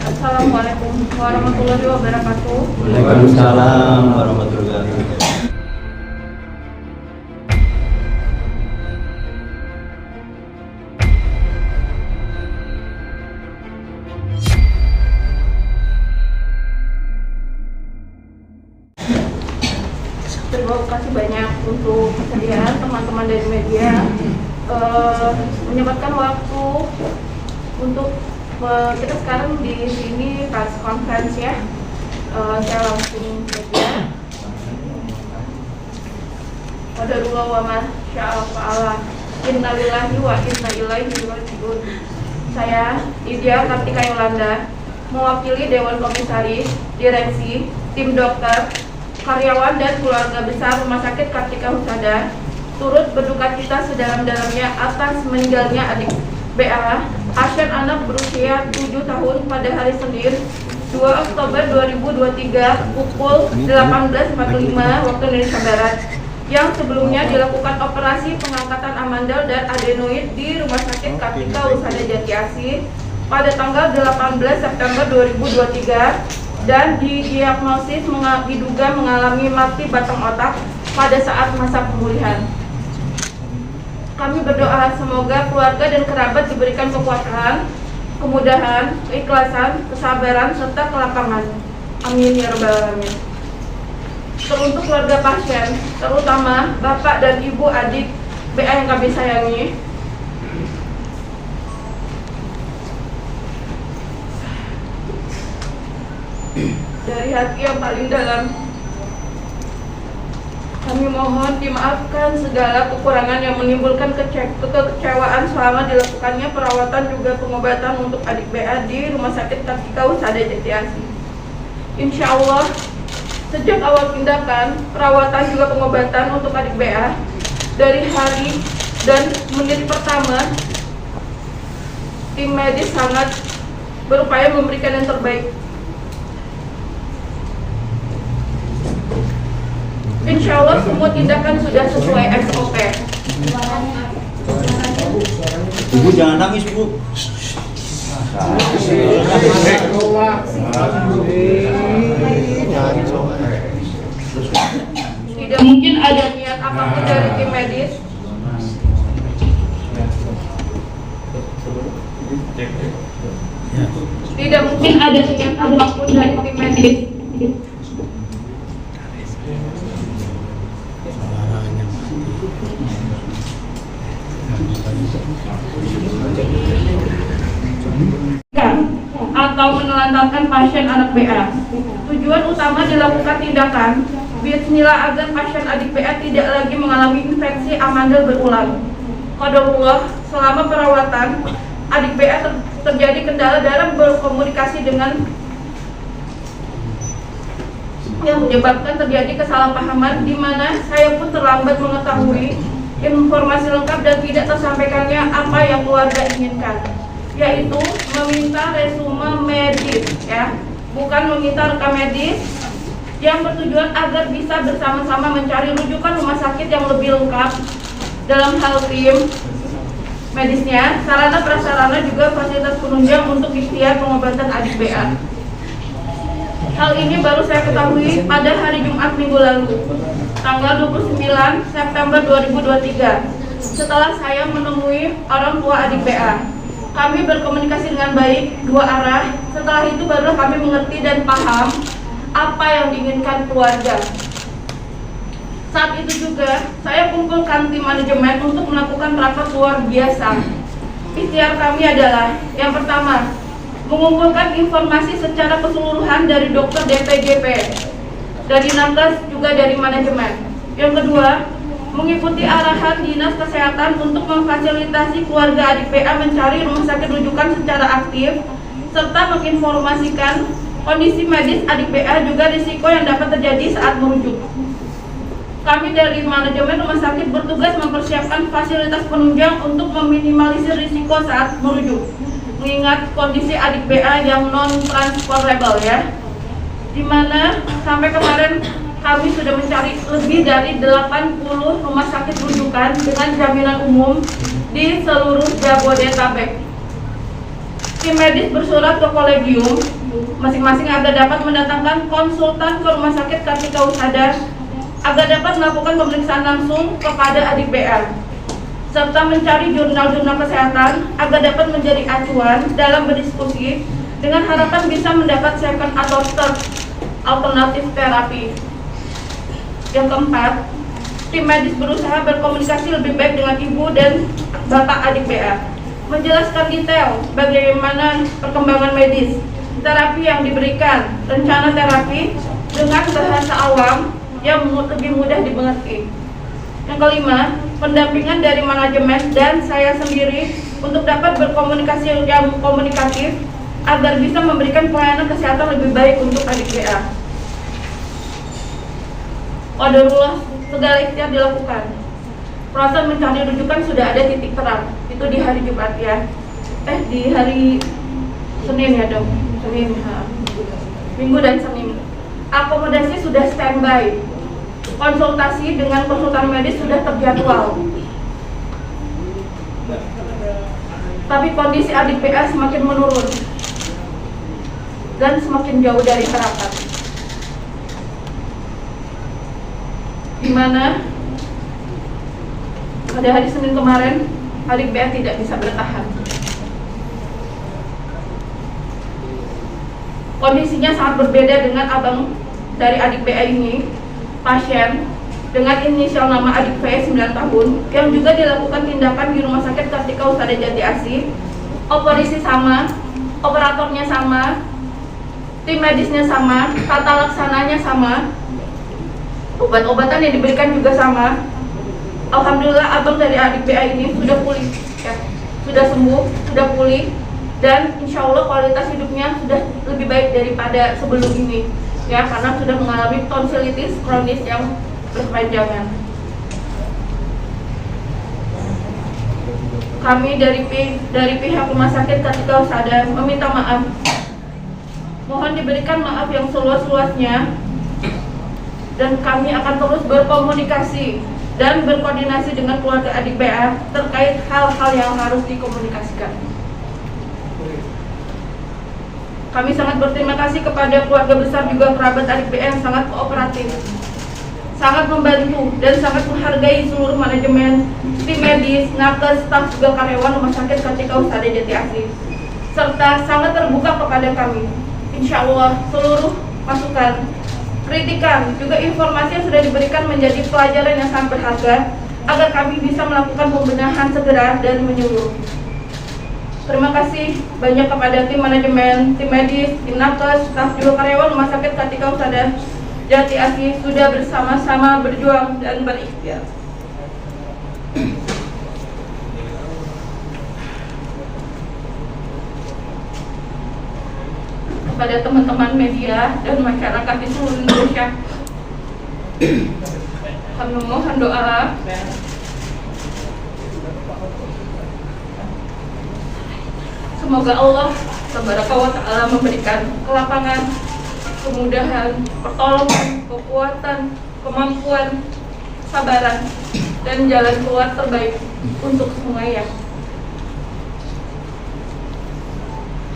Assalamualaikum warahmatullahi wabarakatuh. Waalaikumsalam warahmatullahi wabarakatuh. Terima kasih banyak untuk kesediaan teman-teman dari media menyempatkan waktu untuk kita sekarang di sini pas conference ya. Saya langsung saja. Qadarullah wa ma syaa fa'ala. Innalillahi wa inna ilaihi raji'un. Saya Lydia Kartika Yolanda mewakili Dewan Komisaris, Direksi, tim dokter, karyawan dan keluarga besar Rumah Sakit Kartika Husada turut berduka cita sedalam-dalamnya atas meninggalnya adik BA, pasien anak berusia 7 tahun pada hari Senin 2 Oktober 2023 pukul 18.45 waktu Indonesia Barat yang sebelumnya dilakukan operasi pengangkatan amandel dan adenoid di Rumah Sakit Kartika Husada Jati Asih pada tanggal 18 September 2023 dan didiagnosis diduga mengalami mati batang otak pada saat masa pemulihan. Kami berdoa semoga keluarga dan kerabat diberikan kekuatan, kemudahan, keikhlasan, kesabaran, serta kelapangan. Amin ya rabbal alamin. Teruntuk keluarga pasien, terutama bapak dan ibu adik BA yang kami sayangi, dari hati yang paling dalam kami mohon dimaafkan segala kekurangan yang menimbulkan kekecewaan selama dilakukannya perawatan juga pengobatan untuk adik BA di Rumah Sakit Kartika Husada Jati Asih. Insya Allah sejak awal tindakan, perawatan juga pengobatan untuk adik BA dari hari dan menit pertama, tim medis sangat berupaya memberikan yang terbaik. Insya Allah semua tindakan sudah sesuai SOP. Ibu jangan nangis, Bu. Tidak mungkin ada niat apapun dari tim medis Tidak mungkin ada niat apapun dari tim medis atau menelantarkan pasien anak BA. Tujuan utama dilakukan tindakan bismillah agar pasien adik BA tidak lagi mengalami infeksi amandel berulang. Qadarullah, selama perawatan adik BA terjadi kendala dalam berkomunikasi dengan yang menyebabkan terjadi kesalahpahaman di mana saya pun terlambat mengetahui informasi lengkap dan tidak tersampaikannya apa yang keluarga inginkan, yaitu meminta resume medis ya, bukan meminta rekam medis yang bertujuan agar bisa bersama-sama mencari rujukan rumah sakit yang lebih lengkap dalam hal tim medisnya, sarana prasarana juga fasilitas penunjang untuk ikhtiar pengobatan adik BA. Hal ini baru saya ketahui pada hari Jumat minggu lalu, tanggal 29 September 2023, setelah saya menemui orang tua adik BA. Kami berkomunikasi dengan baik, dua arah. Setelah itu baru kami mengerti dan paham apa yang diinginkan keluarga. Saat itu juga saya kumpulkan tim manajemen untuk melakukan rapat luar biasa. Ikhtiar kami adalah yang pertama, mengumpulkan informasi secara keseluruhan dari dokter DPJP, dari nakes juga dari manajemen. Yang kedua, mengikuti arahan dinas kesehatan untuk memfasilitasi keluarga adik BA mencari rumah sakit rujukan secara aktif, serta menginformasikan kondisi medis adik BA juga risiko yang dapat terjadi saat merujuk. Kami dari manajemen rumah sakit bertugas mempersiapkan fasilitas penunjang untuk meminimalisir risiko saat merujuk, mengingat kondisi adik BA yang non-transferable ya, dimana sampai kemarin kami sudah mencari lebih dari 80 rumah sakit rujukan dengan jaminan umum di seluruh Jabodetabek. Tim medis bersurat ke kolegium masing-masing agar dapat mendatangkan konsultan ke Rumah Sakit Kartika Husada agar dapat melakukan pemeriksaan langsung kepada adik BR, serta mencari jurnal-jurnal kesehatan agar dapat menjadi acuan dalam berdiskusi dengan harapan bisa mendapat second atau third alternatif terapi. Yang keempat, tim medis berusaha berkomunikasi lebih baik dengan ibu dan bapak adik BR, menjelaskan detail bagaimana perkembangan medis, terapi yang diberikan, rencana terapi dengan bahasa awam yang lebih mudah dimengerti. Yang kelima, pendampingan dari manajemen dan saya sendiri untuk dapat berkomunikasi yang komunikatif agar bisa memberikan pelayanan kesehatan lebih baik untuk adik BA. Qadarullah, segala ikhtiar dilakukan. Proses mencari rujukan sudah ada titik terang. Itu di hari Jumat ya. Di hari Senin ya dong. Senin, Minggu dan Senin. Akomodasi sudah standby. Konsultasi dengan konsultan medis sudah terjadwal. Tapi kondisi adik PA semakin menurun dan semakin jauh dari harapan. Di mana pada hari Senin kemarin adik PA tidak bisa bertahan. Kondisinya sangat berbeda dengan abang dari adik PA ini, pasien dengan inisial nama adik V 9 tahun yang juga dilakukan tindakan di Rumah Sakit Kartika Husada Jati Asih. Operasi sama, operatornya sama, tim medisnya sama, tata laksananya sama, obat-obatan yang diberikan juga sama. Alhamdulillah abang dari adik BA ini sudah pulih ya, sudah sembuh, sudah pulih, dan insya Allah kualitas hidupnya sudah lebih baik daripada sebelum ini ya, karena sudah mengalami tonsilitis kronis yang berkepanjangan. Kami dari pihak Rumah Sakit Kartika Husada meminta maaf. Mohon diberikan maaf yang seluas-luasnya, dan kami akan terus berkomunikasi dan berkoordinasi dengan keluarga adik BA terkait hal-hal yang harus dikomunikasikan. Kami sangat berterima kasih kepada keluarga besar juga kerabat adik BA yang sangat kooperatif, sangat membantu dan sangat menghargai seluruh manajemen, tim medis, nakes, staf juga karyawan Rumah Sakit Kartika Husada Jati Asih, serta sangat terbuka kepada kami. Insya Allah seluruh masukan, kritikan, juga informasi yang sudah diberikan menjadi pelajaran yang sangat berharga agar kami bisa melakukan pembenahan segera dan menyeluruh. Terima kasih banyak kepada tim manajemen, tim medis, tim nakes, staf juga karyawan Rumah Sakit Kartika Husada Jati Asih sudah bersama-sama berjuang dan berikhtiar. Kepada teman-teman media dan masyarakat di seluruh Indonesia, kami mohon doa semoga Allah Tabaraka wa Ta'ala memberikan kelapangan, kemudahan, pertolongan, kekuatan, kemampuan, sabaran, dan jalan keluar terbaik untuk semuanya.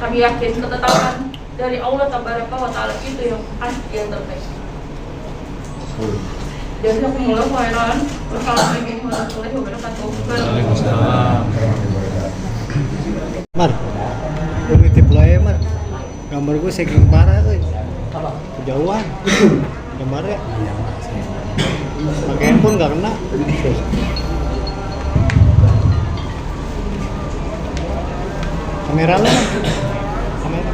Kami yakin ketetapan dari Allah Tabaraka wa Ta'ala itu yang pasti yang terbaik. Jazakumullahu khairan. Wassalamualaikum warahmatullahi wabarakatuh. Mar, primitif lo ya Mar. Gambar gue saking parah tuh. Kejauhan. Gambarnya. Pakai handphone gak kena. Kamera lo. Kamera.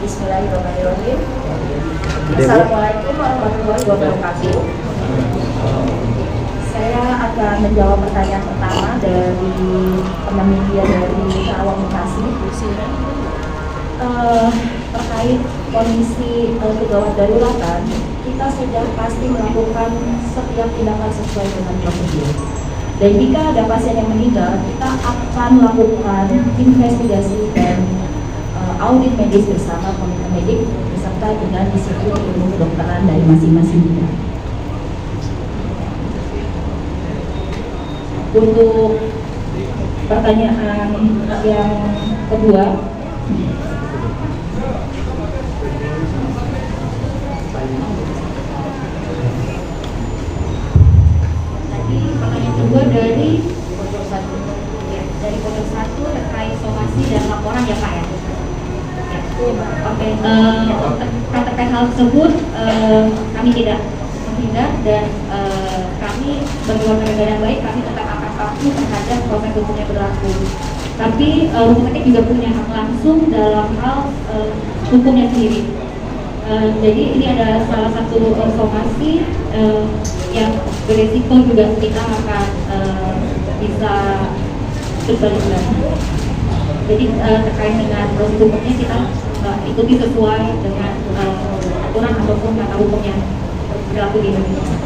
Bismillahirrahmanirrahim. Assalamualaikum warahmatullahi wabarakatuh. Saya akan menjawab pertanyaan pertama dari teman media dari Karawang Bekasi. Terkait kondisi kegawat daruratan, kita sudah pasti melakukan setiap tindakan sesuai dengan prosedur. Dan jika ada pasien yang meninggal, kita akan melakukan investigasi dan audit medis bersama komite medik beserta dengan disiplin ilmu kedokteran dari masing-masing bidang. Untuk pertanyaan yang kedua. Tadi pertanyaan kedua dari pojok 1. Ya, dari pojok 1 terkait somasi dan laporan ya Pak ya. Ya, oke. Terkait hal tersebut kami tidak menghindar dan kami sebagai warga negara yang baik kami tetap akan patuh terhadap proses hukum yang berlaku. Tapi rumah sakit juga punya hak langsung dalam hal hukumnya sendiri. Jadi ini ada salah satu somasi yang beresiko juga kita akan bisa berbalik. Jadi terkait dengan proses hukumnya kita ikuti sesuai dengan aturan ataupun kata hukum yang berlaku di Indonesia.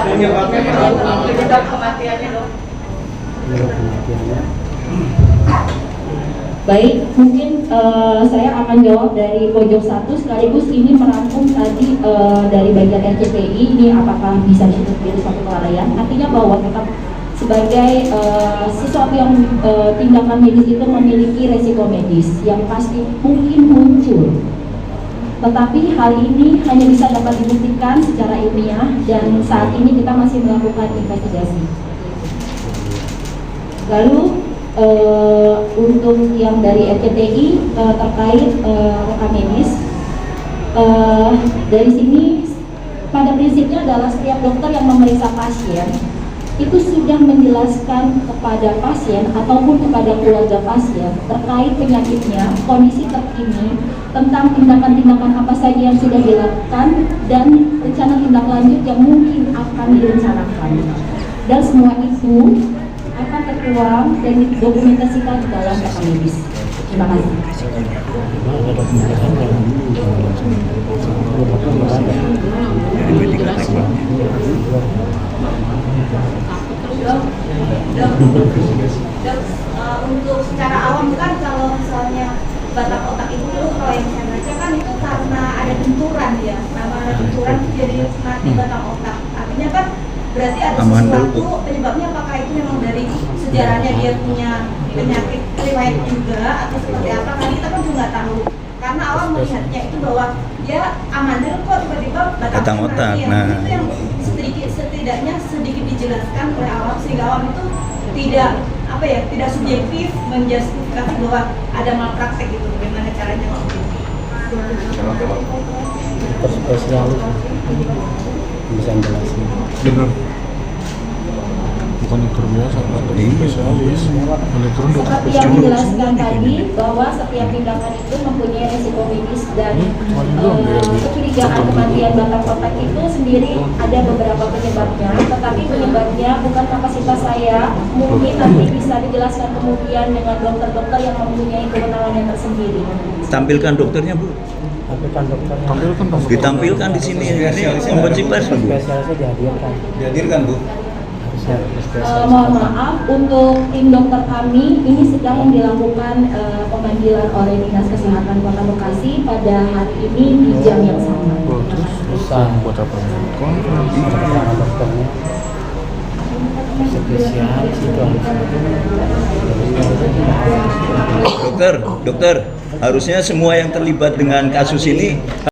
Penyebab kematiannya dok. Baik, mungkin saya akan jawab dari pojok 1 sekaligus ini merangkum tadi dari bagian RCTI ini apakah bisa disebut menjadi suatu kelalaian. Artinya bahwa tetap sebagai sesuatu yang tindakan medis itu memiliki resiko medis yang pasti mungkin muncul. Tetapi hal ini hanya bisa dapat dibuktikan secara ilmiah dan saat ini kita masih melakukan investigasi. Lalu untuk yang dari RCTI terkait rekam medis, dari sini pada prinsipnya adalah setiap dokter yang memeriksa pasien itu sudah menjelaskan kepada pasien ataupun kepada keluarga pasien terkait penyakitnya, kondisi terkini, tentang tindakan-tindakan apa saja yang sudah dilakukan dan rencana tindak lanjut yang mungkin akan direncanakan. Dan semua itu akan tertuang dan didokumentasikan di dalam rekam medis. Terima kasih. Untuk secara awam kan kalau misalnya batang otak itu kalau yang saya baca kan itu karena ada benturan ya, karena ada benturan jadi mati batang otak. Artinya kan berarti ada sesuatu penyebabnya, apakah itu memang dari sejarahnya dia punya penyakit riwayat juga atau seperti apa, kan kita kan juga nggak tahu. Karena awam melihatnya itu bahwa dia amandel kok tiba-tiba batang otak. Nah, itu yang setidaknya sedikit dijelaskan oleh awam sehingga awam itu tidak subjektif menjustifikasi bahwa ada malpraktek gitu. Bagaimana caranya waktu itu? Spesialis bisa jelasin. Benar. Bukan dokter biasa, spesialis. Elektron dokter Seperti yang dijelaskan tadi bahwa setiap tindakan itu mempunyai resiko medis dan kecurigaan kematian batang otak itu sendiri ada beberapa penyebabnya, tetapi penyebabnya bukan kapasitas saya, mungkin nanti bisa dijelaskan kemudian dengan dokter-dokter yang mempunyai kewenangan yang tersendiri. Tampilkan dokternya Bu. Ditampilkan di sini. Ini konferensi pers Bu. Spesialisnya dihadirkan. Dihadirkan Bu. Mohon maaf, untuk tim dokter kami ini sedang dilakukan pemanggilan oleh Dinas Kesehatan Kota Bekasi pada hari ini di jam yang sama. Terus Bisa buat apa? Konferensi. dokternya spesialis itu harus Dokter, harusnya semua yang terlibat dengan kasus ini